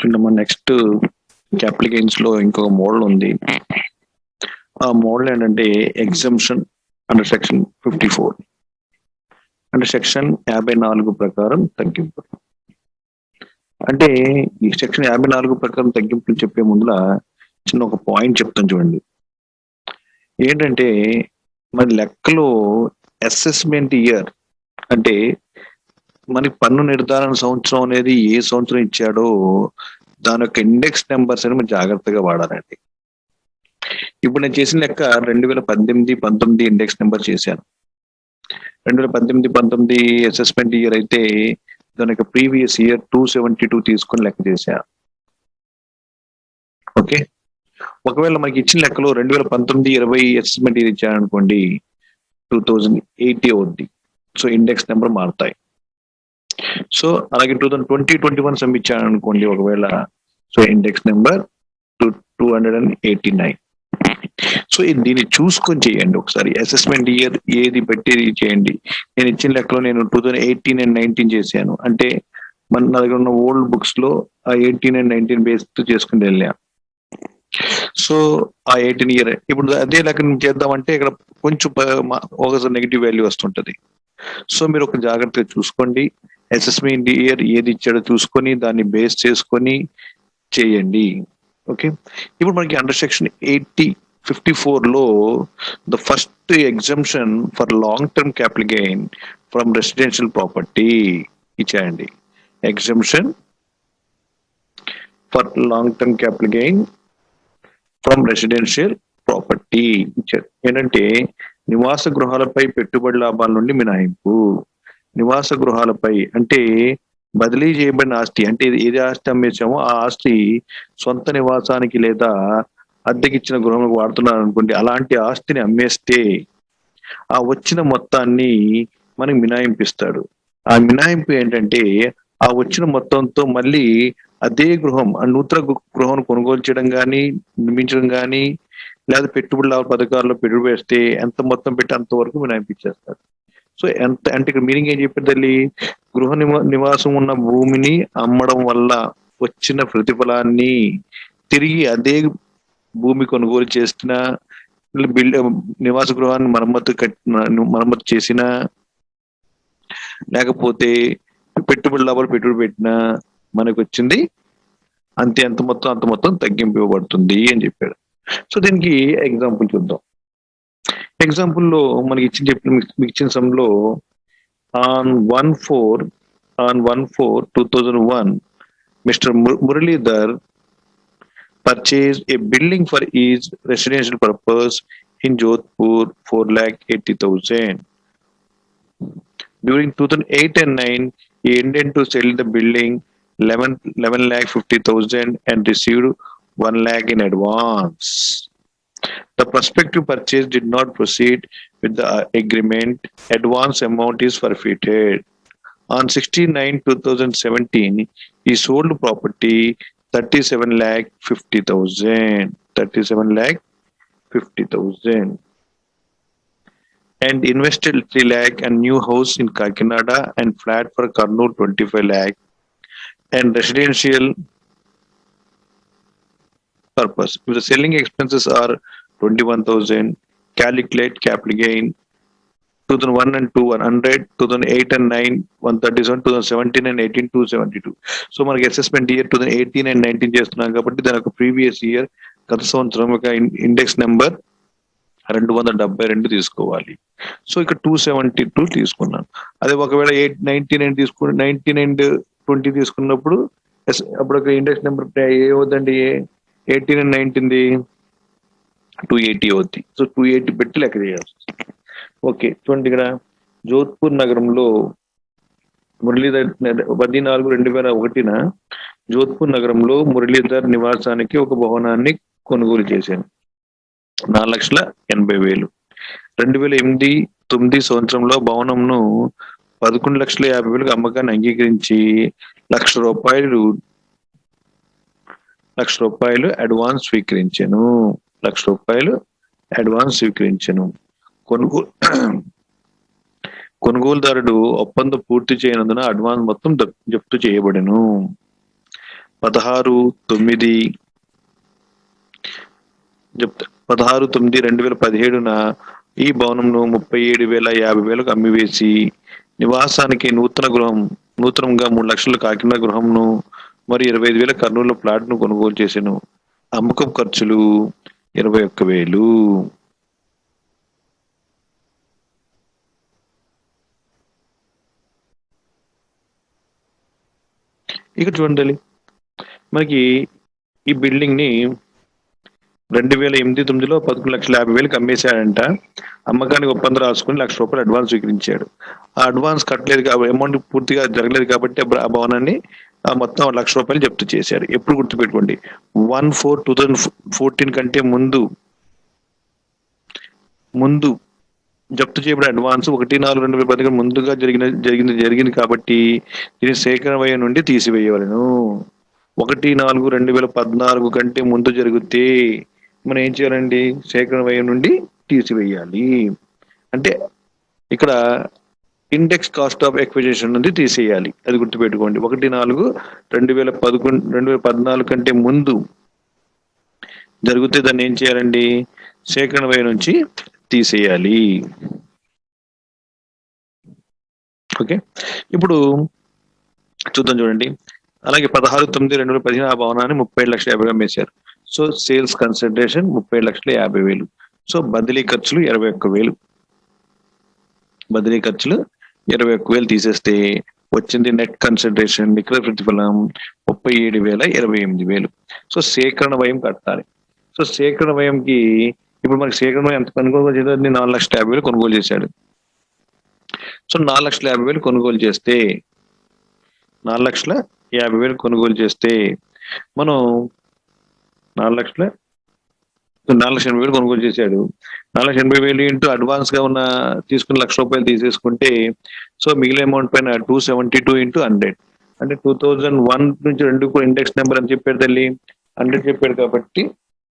చూడమ్మా, next capital gains లో ఇంకొక మోడల్ ఉంది. ఆ మోడల్ ఏంటంటే ఎగ్జంప్షన్ అండర్ సెక్షన్ 54, అంటే సెక్షన్ 54 ప్రకారం తగ్గింపు. అంటే ఈ సెక్షన్ 54 ప్రకారం తగ్గింపులు చెప్పే ముందుల చిన్న ఒక పాయింట్ చెప్తాను చూడండి. ఏంటంటే మన లెక్కలో అసెస్మెంట్ ఇయర్ అంటే మనకి పన్ను నిర్ధారణ సంవత్సరం అనేది ఏ సంవత్సరం ఇచ్చాడో దాని యొక్క ఇండెక్స్ నెంబర్స్ అని మనం జాగ్రత్తగా వాడాలండి. ఇప్పుడు నేను చేసిన లెక్క 2018-19 ఇండెక్స్ నెంబర్ చేశాను. 2018-19 అసెస్మెంట్ ఇయర్ అయితే దాని యొక్క ప్రీవియస్ ఇయర్ 272 తీసుకుని లెక్క చేశాను. ఓకే, ఒకవేళ మనకి ఇచ్చిన లెక్కలో 2019-20 అసెస్మెంట్ ఇయర్ ఇచ్చారనుకోండి 2080 అవుద్ది. సో ఇండెక్స్ నెంబర్ మారుతాయి. సో అలాగే 2020-21 సమ్ ఇచ్చారనుకోండి ఒకవేళ, సో ఇండెక్స్ నెంబర్ 289. సో దీన్ని చూసుకొని చేయండి ఒకసారి. అసెస్మెంట్ ఇయర్ ఏది పెట్టేది చేయండి. నేను ఇచ్చిన లెక్కలో నేను 2018 and 19 చేశాను. అంటే మన దగ్గర ఉన్న ఓల్డ్ బుక్స్ లో ఆ 18 and 19 బేస్ చేసుకుని వెళ్ళాం. సో ఆ 18 ఇయర్ ఇప్పుడు అదే లెక్క చేద్దామంటే ఇక్కడ కొంచెం ఒకసారి నెగిటివ్ వాల్యూ వస్తుంటది. సో మీరు ఒక జాగ్రత్తగా చూసుకోండి. అసెస్మెంట్ ఇయర్ ఏది ఇచ్చాడో చూసుకొని దాన్ని బేస్ చేసుకొని చేయండి. ఓకే, ఇప్పుడు మనకి అండర్ సెక్షన్ 54 లో the first exemption for long term capital gain from residential property ఇచ్చాయండి. Exemption for long term capital gain from residential property ఇచ్చారు. ఏంటంటే నివాస గృహాలపై పెట్టుబడి లాభాల నుండి మినహాయింపు. నివాస గృహాలపై అంటే బదిలీ చేయబడిన ఆస్తి, అంటే ఏది ఆస్తి అమ్మేసామో ఆ ఆస్తి సొంత నివాసానికి లేదా అద్దెకిచ్చిన గృహంలో వాడుతున్నారు అనుకోండి, అలాంటి ఆస్తిని అమ్మేస్తే ఆ వచ్చిన మొత్తాన్ని మనకి మినహాయింపిస్తాడు. ఆ మినహాయింపు ఏంటంటే ఆ వచ్చిన మొత్తంతో మళ్ళీ అదే గృహం, నూతన గృహం కొనుగోలు చేయడం కానీ నిర్మించడం కానీ లేదా పెట్టుబడి లాభ పథకాల్లో పెట్టుబడి వేస్తే ఎంత మొత్తం పెట్టి అంతవరకు మినహాయింపించేస్తారు. సో ఎంత అంటే ఇక్కడ మీనింగ్ ఏం చెప్పారు తల్లి, గృహ నివాసం ఉన్న భూమిని అమ్మడం వల్ల వచ్చిన ప్రతిఫలాన్ని తిరిగి అదే భూమి కొనుగోలు చేసిన నివాస గృహాన్ని మరమ్మతు చేసిన లేకపోతే పెట్టుబడి లాభాలు పెట్టుబడి పెట్టినా మనకు వచ్చింది అంత మొత్తం తగ్గింపు ఇవ్వబడుతుంది అని చెప్పాడు. సో దీనికి ఎగ్జాంపుల్ చూద్దాం. ఎగ్జాంపుల్లో మనకి ఇచ్చిన సమ్లో on 1/4/2001 mister Muralidhar purchased a building for his residential purpose in Jodhpur 4,80,000. During 2008 and 9, he intended to sell the building 11,50,000 and received 1 lakh in advance. The prospective purchase did not proceed with the agreement. Advance amount is forfeited. On 16/9/2017, he sold property 37,50,000 and invested 3 lakh and new house in Kakinada and flat for Kurnool 25 lakh and residential purpose. If the selling expenses are 21,000, calculate capital gain 2001 and 2 100, 2008 and 9 137, 2017 and 18 272. So మనకి assessment year 2018 and 19 చేస్తున్నాం కాబట్టి దాని యొక్క previous year గత సంవత్సరం యొక్క index number 272 తీసుకోవాలి. So ఇక్కడ 272 తీసుకున్నాను. అదే ఒకవేళ 19 and 20 తీసుకున్నప్పుడు అప్పుడు ఒక ఇండెక్స్ నెంబర్ ఏమవుతుందండి, 18 and 19 280 అవుద్ది. సో 280 పెట్టి లెక్క చేయాల్సి. ఓకే చూడండి, ఇక్కడ జోధ్పూర్ నగరంలో మురళీధర్ 14/2001 జోధ్పూర్ నగరంలో మురళీధర్ నివాసానికి ఒక భవనాన్ని కొనుగోలు చేశాను 4,80,000. 2008-9 సంవత్సరంలో భవనంను 11,50,000 అమ్మకాన్ని అంగీకరించి లక్ష రూపాయలు అడ్వాన్స్ స్వీకరించాను. కొనుగోలుదారుడు ఒప్పందం పూర్తి చేయనందున అడ్వాన్స్ మొత్తం జప్తు చేయబడెను. 16/9 చెప్తా 16/9/2017 ఈ భవనంను 37,50,000కు అమ్మివేసి నివాసానికి నూతనంగా 3 లక్షల కాకినాడ గృహంను మరియు 25,000 కర్నూలు ప్లాట్ను కొనుగోలు చేశాను. అమ్మకం ఖర్చులు 21,000. ఇక చూడండి, మనకి ఈ బిల్డింగ్ ని 2008-9లో 11,50,000కి అమ్మేశాడంట. అమ్మకానికి ఒప్పందం రాసుకుని ₹1,00,000 అడ్వాన్స్ స్వీకరించాడు. ఆ అడ్వాన్స్ కట్టలేదు కాబట్టి, అమౌంట్ పూర్తిగా జరగలేదు కాబట్టి ఆ భవనాన్ని మొత్తం ₹1,00,000 జప్తు చేశారు. ఎప్పుడు గుర్తుపెట్టుకోండి, 1/4/2014 కంటే ముందు జప్తు చేయబడిన అడ్వాన్స్ 1/4/2010 ముందుగా జరిగింది కాబట్టి దీని సేకరణ వ్యయం నుండి తీసివేయవలను. 1/4/2014 కంటే ముందు జరిగితే మనం ఏం చేయాలండి, సేకరణ వ్యయం నుండి తీసివేయాలి. అంటే ఇక్కడ ఇండెక్స్ కాస్ట్ ఆఫ్ ఎక్విజిషన్ నుండి తీసేయాలి. అది గుర్తుపెట్టుకోండి. 1/4/2014 కంటే ముందు జరిగితే దాన్ని ఏం చేయాలండి, సేకరణ వ్యయం నుంచి తీసేయాలి. ఓకే, ఇప్పుడు చూద్దాం. చూడండి, అలాగే 16/9/2015 ఆ భవనాన్ని 37,50,000 అమ్మేశారు. So sales consideration 37,50,000. సో బదిలీ ఖర్చులు 21,000. బదిలీ ఖర్చులు 21,000 తీసేస్తే వచ్చింది నెట్ కన్సిడరేషన్, నికర ప్రతిఫలం 37,28,000. సో సేకరణ వ్యయం కట్టాలి. సో సేకరణ వ్యయంకి ఇప్పుడు మనకి సేకరణ వ్యయం ఎంత కొనుగోలు చేసేది, 4,50,000 కొనుగోలు చేశాడు. సో 4,50,000 కొనుగోలు చేస్తే 4,50,000 కొనుగోలు చేస్తే మనం 4,80,000 కొనుగోలు చేశాడు. 4,80,000 ఇంటూ అడ్వాన్స్ గా తీసుకున్న ₹1,00,000 తీసేసుకుంటే సో మిగిలిన అమౌంట్ పైన 272 ఇంటూ 100 అంటే 2001 నుంచి 2 కూడా ఇండెక్స్ నెంబర్ అని చెప్పాడు తల్లి, 100 చెప్పాడు కాబట్టి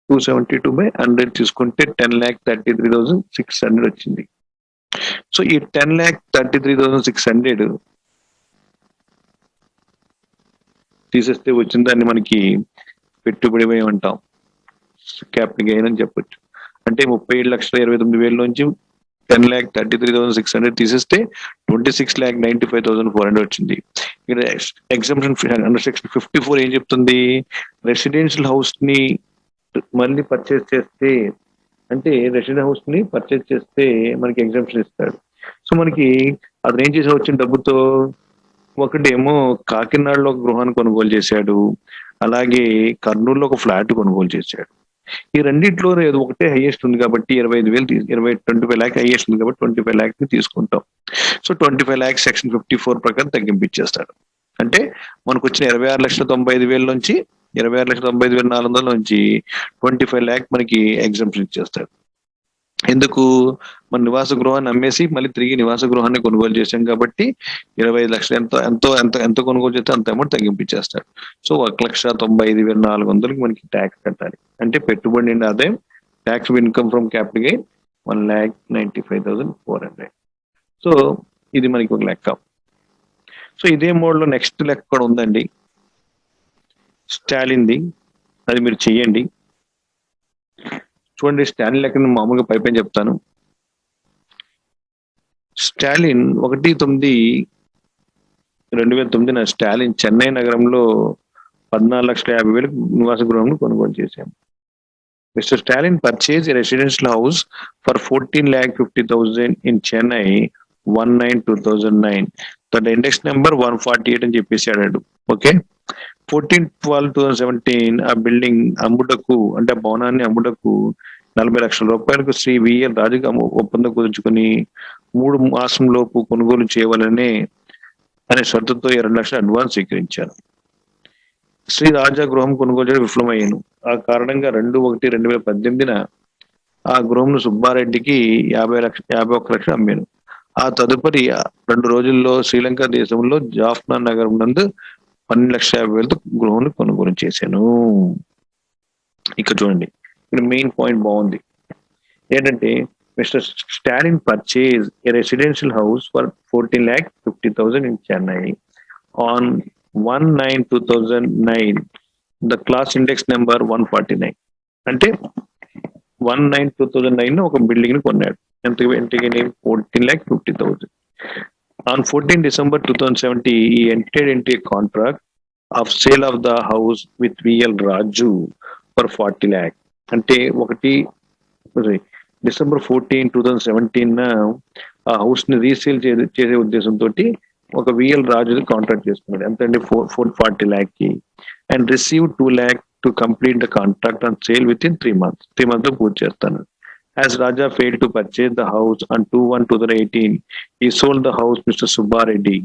272/100 తీసుకుంటే 10,33,600 వచ్చింది. సో ఈ 10,33,600 తీసేస్తే వచ్చిన దాన్ని మనకి పెట్టుబడి వ్యయం అంటాం, క్యాపిటల్ గెయిన్ అని చెప్పొచ్చు. అంటే 37,29,000 నుంచి 10,33,600 తీసేస్తే 26,95,400 వచ్చింది. ఇక్కడ ఎగ్జామ్షన్ అండర్ సెక్షన్ 54 ఏం చెప్తుంది, రెసిడెన్షియల్ హౌస్ ని మళ్ళీ పర్చేస్ చేస్తే, అంటే రెసిడెన్షియల్ హౌస్ ని పర్చేస్ చేస్తే మనకి ఎగ్జామ్షన్ ఇస్తాడు. సో మనకి అతను ఏం చేసే వచ్చిన డబ్బుతో ఒకటేమో కాకినాడలో ఒక గృహాన్ని కొనుగోలు చేశాడు, అలాగే కర్నూలులో ఒక ఫ్లాట్ కొనుగోలు చేశాడు. ఈ రెండిట్లో ఏదో ఒకటే హైయెస్ట్ ఉంది కాబట్టి 25 lakh హైయెస్ట్ ఉంది కాబట్టి 25 lakhs ని తీసుకుంటాం. సో 25 lakhs సెక్షన్ 54 ప్రకారం తగ్గింపిచ్చేస్తాడు. అంటే మనకు వచ్చిన 26,95,000 నుంచి 26,95,400 నుంచి 25 lakh మనకి ఎగ్జామ్షన్ ఇచ్చేస్తాడు. ఎందుకు, మన నివాస గృహాన్ని అమ్మేసి మళ్ళీ తిరిగి నివాస గృహాన్ని కొనుగోలు చేశాం కాబట్టి 25 లక్షలు ఎంత కొనుగోలు చేస్తే అంత అమౌంట్ తగ్గింపించేస్తాడు. సో 1,95,400 మనకి ట్యాక్స్ కట్టాలి. అంటే పెట్టుబడి నుండి ఆదాయం, tax income from capital gain 1,95,400. So ఇది మనకి ఒక లెక్క. సో ఇదే మోడ్ లో నెక్స్ట్ లెక్క కూడా ఉందండి, స్టాలిన్ది. అది మీరు చెయ్యండి. చూడండి, స్టాలిన్ లెక్క మామూలుగా పైపైన చెప్తాను. స్టాలిన్ 1/9/2009 స్టాలిన్ చెన్నై నగరంలో 14,50,000 నివాస గృహంను కొనుగోలు చేశాం. Mister Stalin purchase a residential house for 14,50,000 in Chennai 1/9/2009. That index number 148 అని చెప్పేసాడు. ఓకే, 14/12/2017 ఆ బిల్డింగ్ అమ్ముటకు, అంటే ఆ భవనాన్ని అమ్ముటకు 40 లక్షల రూపాయలకు శ్రీ విఎల్ రాజుగా ఒప్పందం కుదుర్చుకుని 3 మాసం లోపు కొనుగోలు చేయవాలనే అనే షరతుతో 2 లక్షల అడ్వాన్స్ స్వీకరించారు. శ్రీ రాజా గృహం కొనుగోలు చేయడం విఫలమయ్యాను. ఆ కారణంగా 2/1/2018 ఆ గృహంను సుబ్బారెడ్డికి 51 లక్షలు అమ్మాను. ఆ తదుపరి 2 రోజుల్లో శ్రీలంక దేశంలో జాఫ్నా నగరం నందు 12,50,000 గృహం కొనుగోలు చేశాను. ఇక్కడ చూడండి, ఇక్కడ మెయిన్ పాయింట్ బాగుంది. ఏంటంటే mister Stalin purchase a residential house for 14,50,000 in Chennai on 1/9/2009 the class index number 149 అంటే 1/9/2009 ఒక బిల్డింగ్ ని కొన్నాడు. ఎంత 14,50,000. On 14 December 2070, he entered into a contract of sale of the house with VL Raju for 40 lakh. అంటే December 14, 2017 ఆ house ని resale చేసే ఉద్దేశంతో ఒక విఎల్ రాజు కాంట్రాక్ట్ చేసుకున్నాడు. ఎంత అండి 40 lakh కి. And receive 2 lakh to complete the contract on sale with in 3 months. 3 months లో పూర్తి చేస్తాను. As Raja failed to purchase the house on 2/1/2018, he sold the house Mr. Subba Reddy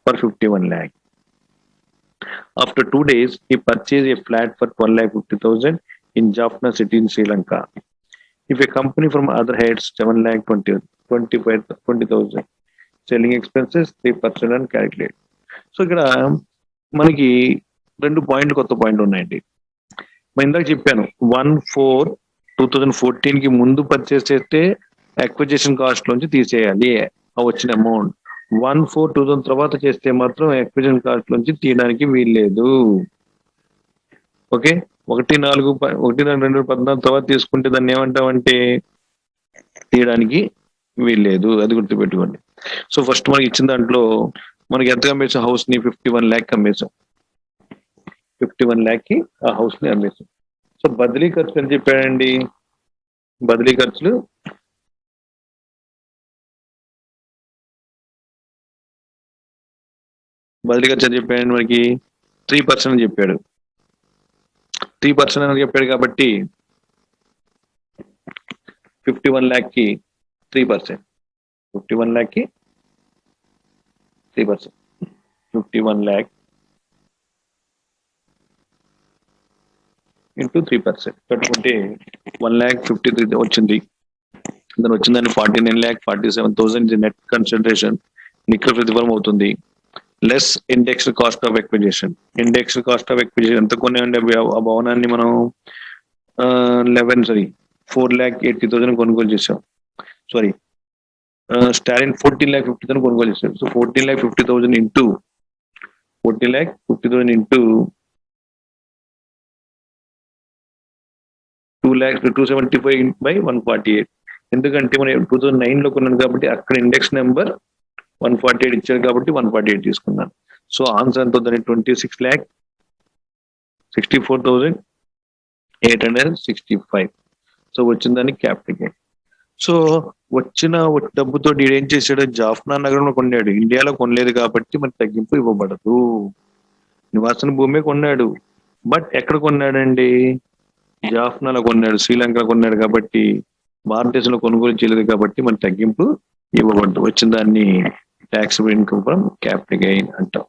for 51 lakh. After 2 days, he purchased a flat for 12,50,000 in Jaffna city in Sri Lanka. If a company from other heads 7,20,000. Selling expenses 3% and calculate. So ఇక్కడ మనకి 2 పాయింట్లు కొత్త point ఉన్నాయండి. నేను ఇందాక చెప్పాను 1/4/2014 కి ముందు పర్చేస్ చేస్తే అక్విజిషన్ కాస్ట్ లోంచి తీసేయాలి వచ్చిన అమౌంట్. 1/4/2000 తర్వాత చేస్తే మాత్రం అక్విజిషన్ కాస్ట్ లోంచి తీయడానికి వీల్లేదు. ఓకే, 1/4/2014 తర్వాత తీసుకుంటే దాన్ని ఏమంటామంటే తీయడానికి వీల్లేదు. అది గుర్తుపెట్టుకోండి. సో ఫస్ట్ మనకి ఇచ్చిన దాంట్లో మనకి ఎంత అమ్మేసాం హౌస్ ని 51 lakh అమ్మేసాం. 51 lakh కి ఆ హౌస్ ని అమ్మేసాం. సో బదిలీ ఖర్చులు ఎంత చెప్పాడండి? బదిలీ ఖర్చులు ఎంత చెప్పాడండి మనకి 3% అని చెప్పాడు. 3% అని చెప్పాడు కాబట్టి 51 lakh కి 3%. 51 lakh కి 3%. 51 lakh into 3% పెట్టుకుంటే 1,53,000 వచ్చింది. దాని వచ్చిందని 49,47,000 నెట్ కన్సిడరేషన్ నికర ప్రతిఫలం అవుతుంది. Less indexed cost of acquisition. Indexed cost of acquisition ఎంత కొన్నాయండి ఆ భవనాన్ని మనం 4,80,000 కొనుగోలు చేసాం. సారీ, స్టాలిన్ 14,50,000 కొనుగోలు చేశారు. So 14,50,000 into 2,75/148. ఎందుకంటే మనం 2009 లో కొన్నాను కాబట్టి అక్కడ ఇండెక్స్ నెంబర్ 148 ఇచ్చారు కాబట్టి 148 తీసుకున్నాను. సో ఆన్సర్ ఎంత అవుతుంది? 26,64,865. సో వచ్చిందని క్యాపిటల్ గెయిన్. సో వచ్చిన డబ్బుతో ఏం చేశాడు? జాఫ్నా నగరంలో కొన్నాడు. ఇండియాలో కొనలేదు కాబట్టి మరి తగ్గింపు ఇవ్వబడదు. నివాసన భూమి కొన్నాడు, బట్ ఎక్కడ కొన్నాడండి? జాఫ్నాలో కొన్నాడు, శ్రీలంకలో కొన్నాడు కాబట్టి భారతదేశంలో కొనుగోలు చేయలేదు కాబట్టి మరి తగ్గింపు ఇవ్వబడదు. వచ్చిన దాన్ని taxable income from capital gain అంటాం.